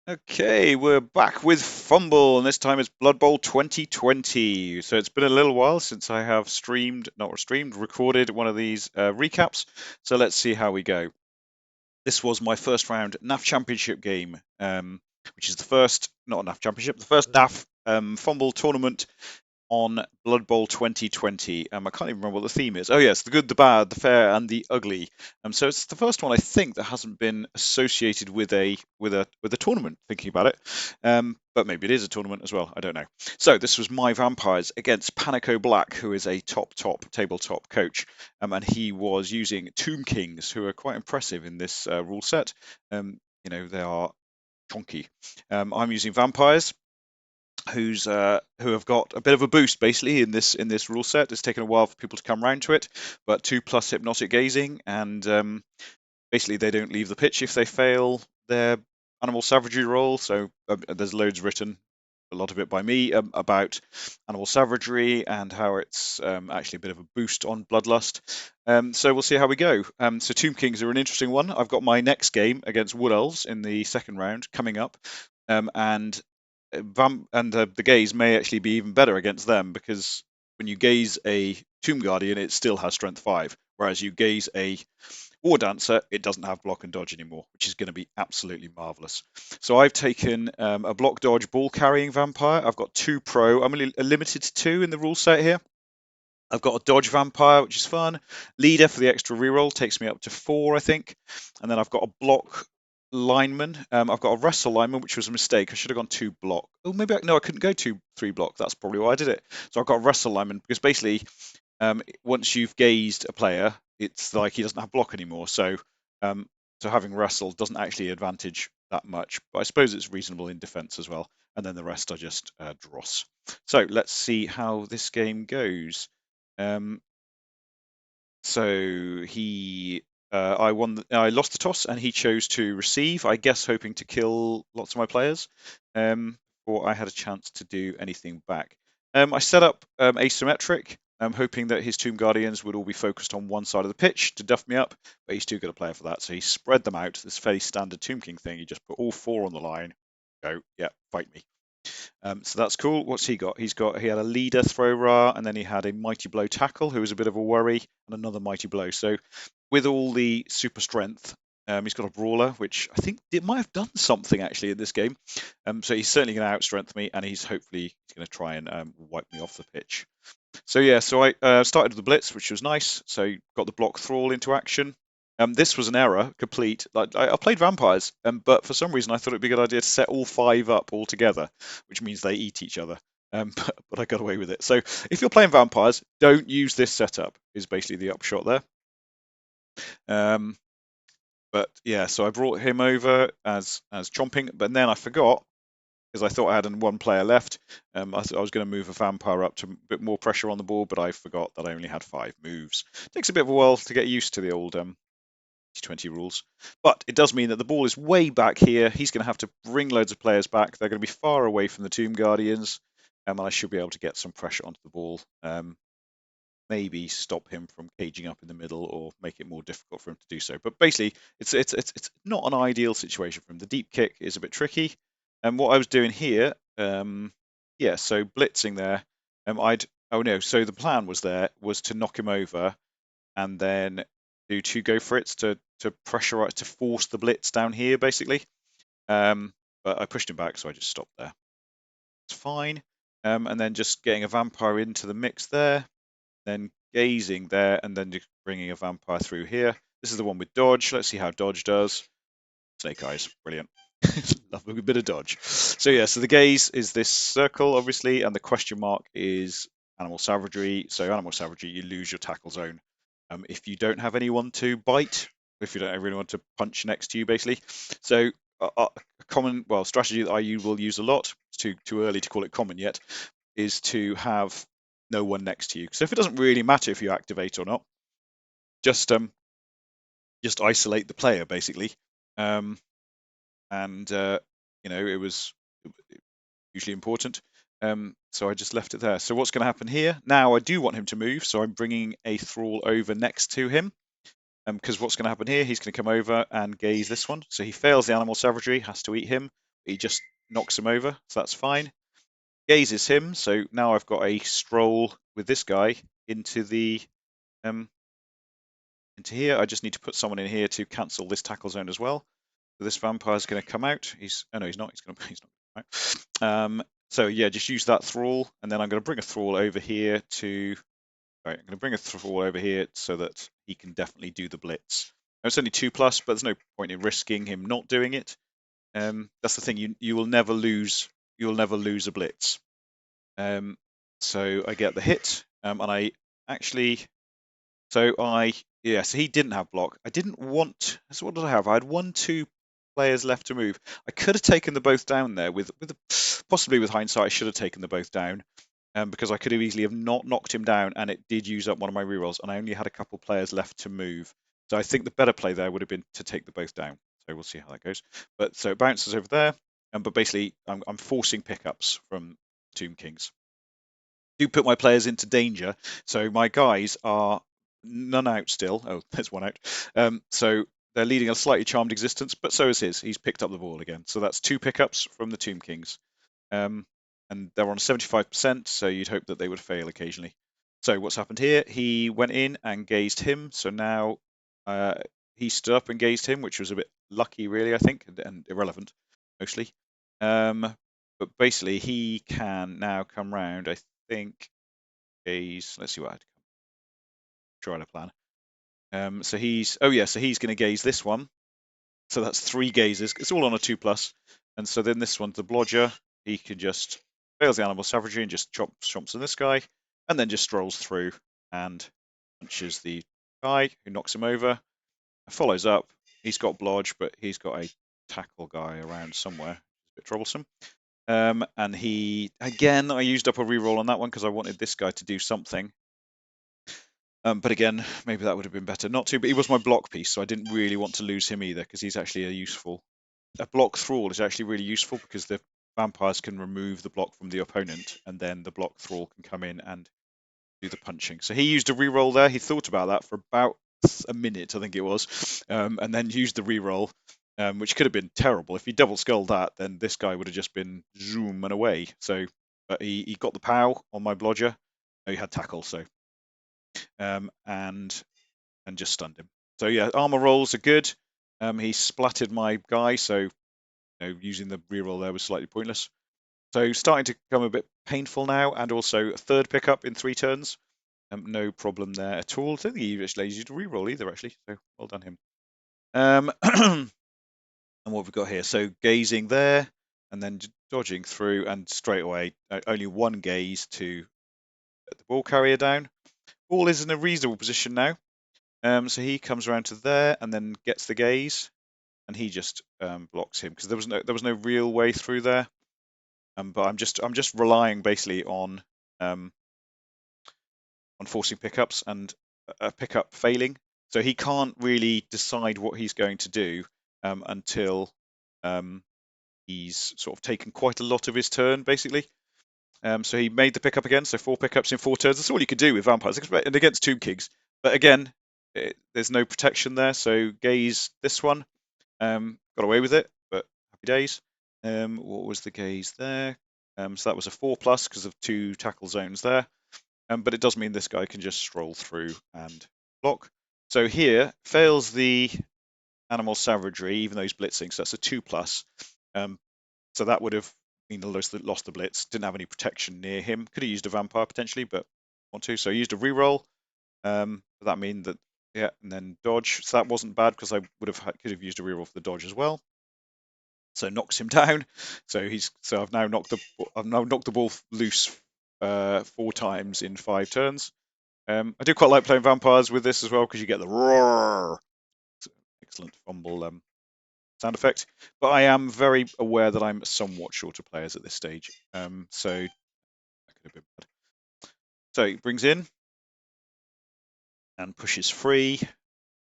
Okay, we're back with Fumble, and this time it's Blood Bowl 2020. So it's been a little while since I have recorded one of these recaps. So let's see how we go. This was my first round NAF Championship game, which is the first, not NAF Championship, the first NAF Fumble tournament on Blood Bowl 2020. I can't even remember what the theme is. Oh yes, the good, the bad, the fair, and the ugly. So it's the first one I think that hasn't been associated with a tournament. Thinking about it, but maybe it is a tournament as well. I don't know. So this was my vampires against PanicoBlack, who is a top tabletop coach, and he was using Tomb Kings, who are quite impressive in this rule set. They are chonky. I'm using vampires who have got a bit of a boost basically in this rule set. It's taken a while for people to come round to it, but 2+ hypnotic gazing, and basically they don't leave the pitch if they fail their animal savagery roll. So there's loads written, a lot of it by me, about animal savagery and how it's actually a bit of a boost on bloodlust. So we'll see how we go. So Tomb Kings are an interesting one. I've got my next game against Wood Elves in the second round coming up, and the gaze may actually be even better against them, because when you gaze a Tomb Guardian, it still has Strength 5, whereas you gaze a War Dancer, it doesn't have block and dodge anymore, which is going to be absolutely marvelous. So I've taken a block dodge ball carrying vampire. I've got 2 pro. I'm only limited to 2 in the rule set here. I've got a dodge vampire, which is fun. Leader for the extra reroll takes me up to 4, I think. And then I've got a block lineman. I've got a wrestle lineman, which was a mistake. I should have gone 2 block. Oh, maybe I couldn't go 3 block. That's probably why I did it. So I've got a wrestle lineman, because basically, once you've gazed a player, it's like he doesn't have block anymore. Um, so having wrestle doesn't actually advantage that much, but I suppose it's reasonable in defense as well. And then the rest are just dross. So let's see how this game goes. Um, so I lost the toss, and he chose to receive, I guess hoping to kill lots of my players, before I had a chance to do anything back. I set up asymmetric, hoping that his Tomb Guardians would all be focused on one side of the pitch to duff me up, but he's too good a player for that, so he spread them out. This fairly standard Tomb King thing. He just put all 4 on the line. Go, yeah, fight me. So that's cool. What's he got? He had a leader throw ra, and then he had a mighty blow tackle, who was a bit of a worry, and another mighty blow. So with all the super strength, he's got a brawler, which I think it might have done something actually in this game. So he's certainly going to outstrength me, and he's going to try and wipe me off the pitch. So yeah, so I started with the blitz, which was nice. So got the block thrall into action. This was an error complete. Like I played vampires, but for some reason I thought it'd be a good idea to set all 5 up all together, which means they eat each other. But I got away with it. So if you're playing vampires, don't use this setup, is basically the upshot there. But yeah, so I brought him over as chomping, but then I forgot, because I thought I had 1 player left. I was going to move a vampire up to a bit more pressure on the board, but I forgot that I only had 5 moves. It takes a bit of a while to get used to the old 20 rules, but it does mean that the ball is way back here. He's going to have to bring loads of players back. They're going to be far away from the Tomb Guardians, and I should be able to get some pressure onto the ball. Maybe stop him from caging up in the middle, or make it more difficult for him to do so. But basically, it's not an ideal situation for him. The deep kick is a bit tricky, and what I was doing here, yeah, so blitzing there, so the plan was to knock him over, and then do 2 go for it's to pressurize, to force the blitz down here basically. But I pushed him back, so I just stopped there. It's fine. And then just getting a vampire into the mix there, then gazing there, and then just bringing a vampire through here. This is the one with dodge. Let's see how dodge does. Snake eyes, brilliant. Love a bit of dodge. So yeah, so the gaze is this circle, obviously, and the question mark is animal savagery. So animal savagery, you lose your tackle zone. If you don't have anyone to bite, if you don't have anyone to punch next to you, basically. So a common, strategy that I will use a lot, it's too early to call it common yet, is to have no one next to you. So if it doesn't really matter if you activate or not, just isolate the player basically. And it was usually important. So I just left it there. So what's going to happen here? Now I do want him to move, so I'm bringing a thrall over next to him. Because what's going to happen here, he's going to come over and gaze this one. So he fails the animal savagery, has to eat him. he just knocks him over, so that's fine. Gazes him, so now I've got a stroll with this guy into the into here. I just need to put someone in here to cancel this tackle zone as well. So this vampire is going to come out. Oh no, he's not. He's not come out. So yeah, just use that thrall, and then I'm going to bring a thrall over here to. Right, I'm going to bring a thrall over here so that he can definitely do the blitz. Now, it's only 2+, but there's no point in risking him not doing it. That's the thing. You will never lose. You'll never lose a blitz. So I get the hit, and I actually. So he didn't have block. I didn't want. So what did I have? I had 2 players left to move. I could have taken the both down there with possibly with hindsight. I should have taken the both down, because I could have easily have not knocked him down, and it did use up one of my rerolls, and I only had a couple players left to move. So I think the better play there would have been to take the both down. So we'll see how that goes. But so it bounces over there, but basically I'm forcing pickups from Tomb Kings. Do put my players into danger. So my guys are none out still. Oh, there's one out. So they're leading a slightly charmed existence, but so is his. He's picked up the ball again. So that's 2 pickups from the Tomb Kings. And they're on 75%, so you'd hope that they would fail occasionally. So what's happened here? He went in and gazed him. So now he stood up and gazed him, which was a bit lucky, really, I think, and irrelevant, mostly. But basically, he can now come round, I think, gaze. Let's see what I had to try to plan. So he's going to gaze this one. So that's 3 gazes. It's all on a 2+. And so then this one's the blodger. He can just fails the animal savagery and just chomps on this guy, and then just strolls through and punches the guy who knocks him over. Follows up. He's got blodge, but he's got a tackle guy around somewhere. It's a bit troublesome. And he again, I used up a reroll on that one because I wanted this guy to do something. But again, maybe that would have been better not to. But he was my block piece, so I didn't really want to lose him either because he's actually a block thrall is actually really useful because the vampires can remove the block from the opponent, and then the block thrall can come in and do the punching. So he used a reroll there. He thought about that for about a minute, I think it was, and then used the reroll, which could have been terrible. If he double skulled that, then this guy would have just been zoom and away. So, but he got the pow on my blodger. Oh, he had tackle, so and just stunned him. So yeah, armor rolls are good. He splattered my guy, so using the reroll there was slightly pointless. So starting to become a bit painful now, and also a 3rd pickup in 3 turns. No problem there at all. I don't think he actually used to reroll either, actually. So well done him. And what have we got here? So gazing there, and then dodging through, and straight away only 1 gaze to get the ball carrier down. Ball is in a reasonable position now. So he comes around to there and then gets the gaze, and he just blocks him because there was no real way through there. But I'm just relying basically on forcing pickups and a pickup failing. So he can't really decide what he's going to do until he's sort of taken quite a lot of his turn, basically. So he made the pickup again, so 4 pickups in 4 turns. That's all you could do with vampires, and against Tomb Kings. But again, there's no protection there, so gaze this one. Got away with it, but happy days. What was the gaze there? So that was a 4+ because of 2 tackle zones there. But it does mean this guy can just stroll through and block. So here, fails the animal savagery, even though he's blitzing, so that's a 2+. So that would have mean lost the blitz. Didn't have any protection near him. Could have used a vampire potentially, but want to. So I used a reroll. That mean that and then dodge. So that wasn't bad because I could have used a reroll for the dodge as well. So knocks him down. So I've now knocked the ball loose 4 times in 5 turns. I do quite like playing vampires with this as well because you get the roar. Excellent fumble sound effect. But I am very aware that I'm somewhat short of players at this stage. So that could have been bad. So he brings in and pushes free,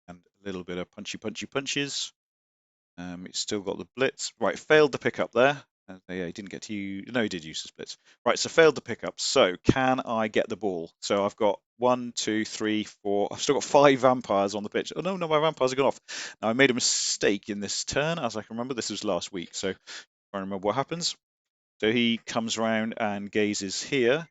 and a little bit of punchy punches. It's still got the blitz. Right, failed the pickup there. Yeah, he didn't get to use. No, he did use the splits. Right, so failed the pickup. So can I get the ball? So I've got 1, 2, 3, 4. I've still got 5 vampires on the pitch. Oh no, my vampires have gone off. Now I made a mistake in this turn, as I can remember. This was last week. So Trying to remember what happens. So he comes round and gazes here,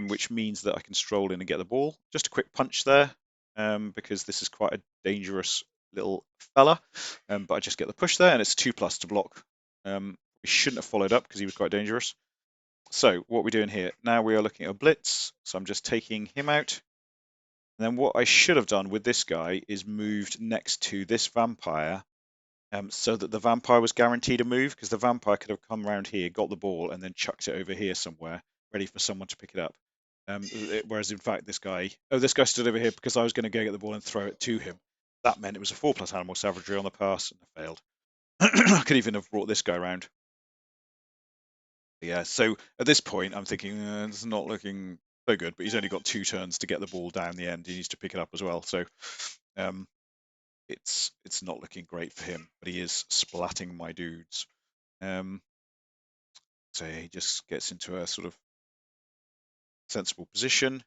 which means that I can stroll in and get the ball. Just a quick punch there, because this is quite a dangerous little fella. But I just get the push there, and it's 2+ to block. We shouldn't have followed up because he was quite dangerous. So what we're doing here, now we are looking at a blitz. So I'm just taking him out. And then what I should have done with this guy is moved next to this vampire, so that the vampire was guaranteed a move, because the vampire could have come around here, got the ball, and then chucked it over here somewhere, ready for someone to pick it up. Whereas in fact this guy stood over here because I was going to go get the ball and throw it to him. That meant it was a 4+ animal savagery on the pass, and I failed. I could even have brought this guy around. Yeah, so at this point I'm thinking it's not looking so good, but he's only got 2 turns to get the ball down the end. He needs to pick it up as well. So um, it's not looking great for him, but he is splatting my dudes. So he just gets into a sort of sensible position,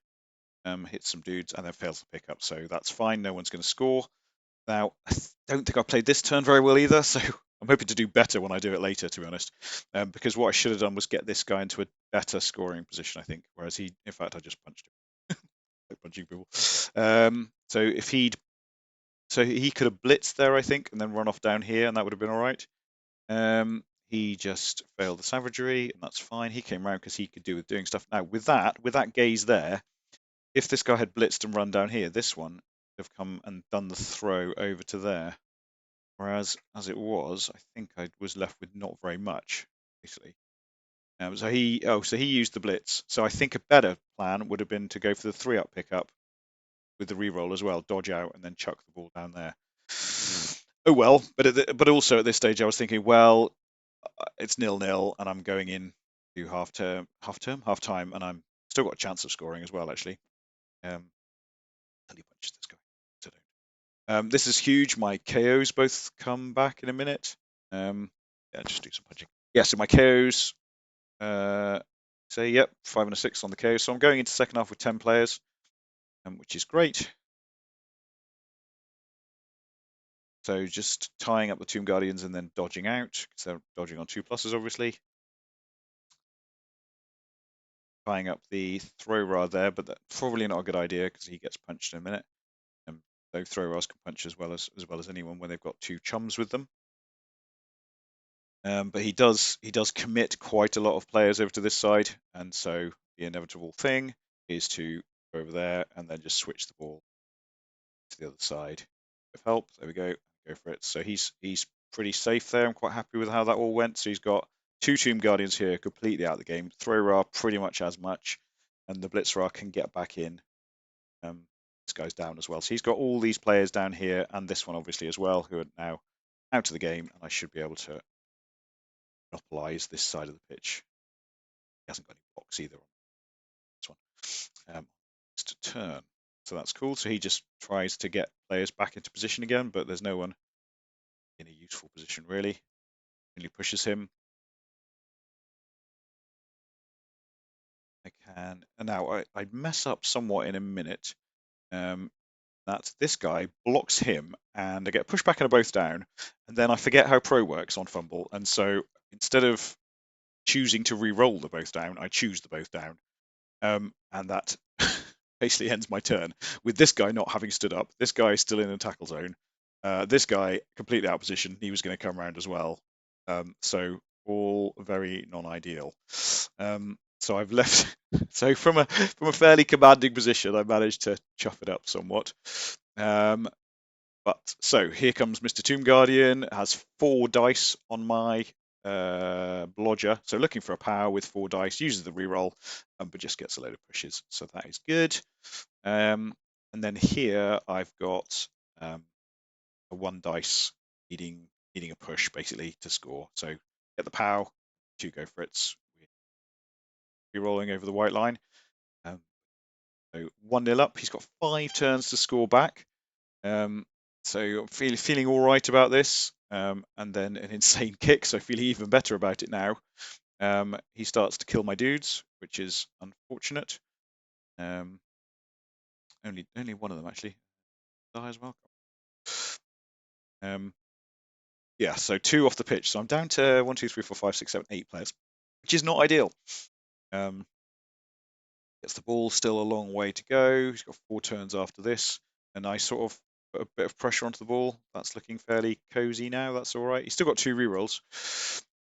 hits some dudes, and then fails to pick up. So that's fine. No one's going to score. Now, I don't think I played this turn very well either, so I'm hoping to do better when I do it later, to be honest. Because what I should have done was get this guy into a better scoring position, I think. Whereas he, in fact, I just punched him. Like punching people. So if he'd, so he could have blitzed there, I think, and then run off down here, and that would have been all right. He just failed the savagery, and that's fine. He came around because he could do with doing stuff. Now, with that gaze there, if this guy had blitzed and run down here, this one would have come and done the throw over to there. Whereas, as it was, I think I was left with not very much, basically. So he used the blitz. So I think a better plan would have been to go for the 3-up pickup with the reroll as well, dodge out, and then chuck the ball down there. Oh well, but also at this stage I was thinking, well, it's 0-0, and I'm going in to half time, and I'm still got a chance of scoring as well, actually. And he punches this guy. So this is huge. My KOs both come back in a minute. Yeah, just do some punching. Yeah, so my KOs, yep, 5 and a 6 on the KO. So I'm going into second half with 10 players, which is great. So just tying up the Tomb Guardians and then dodging out, because they're dodging on 2+, obviously. Tying up the throw rod there, but that's probably not a good idea because he gets punched in a minute. Though throw rods can punch as well as anyone when they've got 2 chums with them. But he does commit quite a lot of players over to this side, and so the inevitable thing is to go over there and then just switch the ball to the other side. With help, there we go for it. So he's pretty safe there. I'm quite happy with how that all went. So he's got 2 Tomb Guardians here, completely out of the game. Throw Ra pretty much as much, and the Blitz Ra can get back in. This guy's down as well. So he's got all these players down here, and this one obviously as well, who are now out of the game, and I should be able to monopolize this side of the pitch. He hasn't got any blocks either on this one. It's a turn, so that's cool. So he just tries to get players back into position again, but there's no one in a useful position really. Only pushes him. I can, and now I mess up somewhat in a minute. That this guy blocks him, and I get pushed back and are both down, and then I forget how pro works on Fumbbl, and so instead of choosing to re-roll the both down, I choose the both down, and that basically ends my turn with this guy not having stood up. This guy is still in a tackle zone. This guy completely out of position. He was going to come around as well. So all very non-ideal. So I've left. So from a fairly commanding position, I managed to chuff it up somewhat. But so here comes Mr. Tomb Guardian. Has 4 dice on my blodger. So looking for a power with 4 dice. Uses the reroll, but just gets a load of pushes. So that is good. And then here I've got a 1 dice needing a push basically to score. So get the power, 2 go for it. We're rolling over the white line. So 1-0 up. He's got 5 turns to score back. So I'm feeling all right about this. And then an insane kick, so I feel even better about it now. He starts to kill my dudes, which is unfortunate. Only one of them actually die as well. Yeah, so 2 off the pitch. So I'm down to 1, 2, 3, 4, 5, 6, 7, 8 players, which is not ideal. Gets the ball, still a long way to go. He's got 4 turns after this, and I sort of put a bit of pressure onto the ball. That's looking fairly cozy now. That's all right. He's still got 2 rerolls.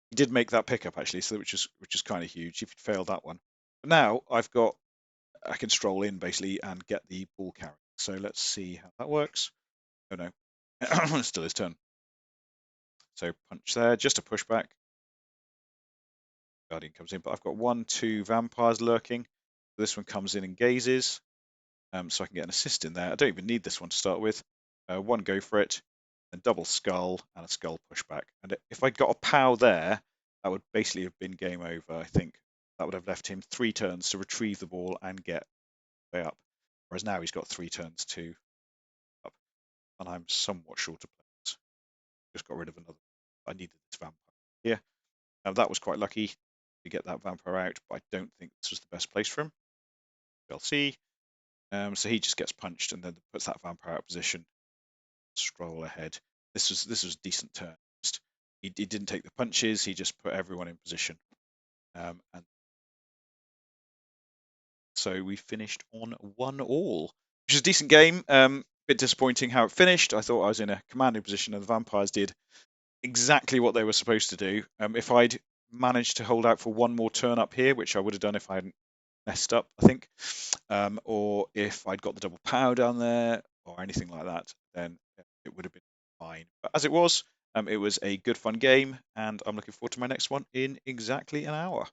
He did make that pickup actually, so which is kind of huge. If he'd failed that one, but now I can stroll in basically and get the ball carry. So let's see how that works. Oh no, still his turn. So punch there, just a pushback. Guardian comes in, but I've got 1, 2 vampires lurking. This one comes in and gazes, so I can get an assist in there. I don't even need this one to start with. 1 go for it, and double skull and a skull pushback. And if I'd got a POW there, that would basically have been game over. I think that would have left him 3 turns to retrieve the ball and get way up. Whereas now he's got 3 turns to up, and I'm somewhat short of players. Just got rid of another. I needed this vampire here. That was quite lucky to get that vampire out, but I don't think this was the best place for him. We'll see. So he just gets punched and then puts that vampire out of position. Stroll ahead. This was decent turn. He didn't take the punches. He just put everyone in position. And so we finished on 1-1, which is a decent game. Bit disappointing how it finished. I thought I was in a commanding position, and the vampires did exactly what they were supposed to do. If I'd managed to hold out for 1 more turn up here, which I would have done if I hadn't messed up, I think, or if I'd got the double POW down there or anything like that, then it would have been fine. But as it was a good fun game, and I'm looking forward to my next one in exactly an hour.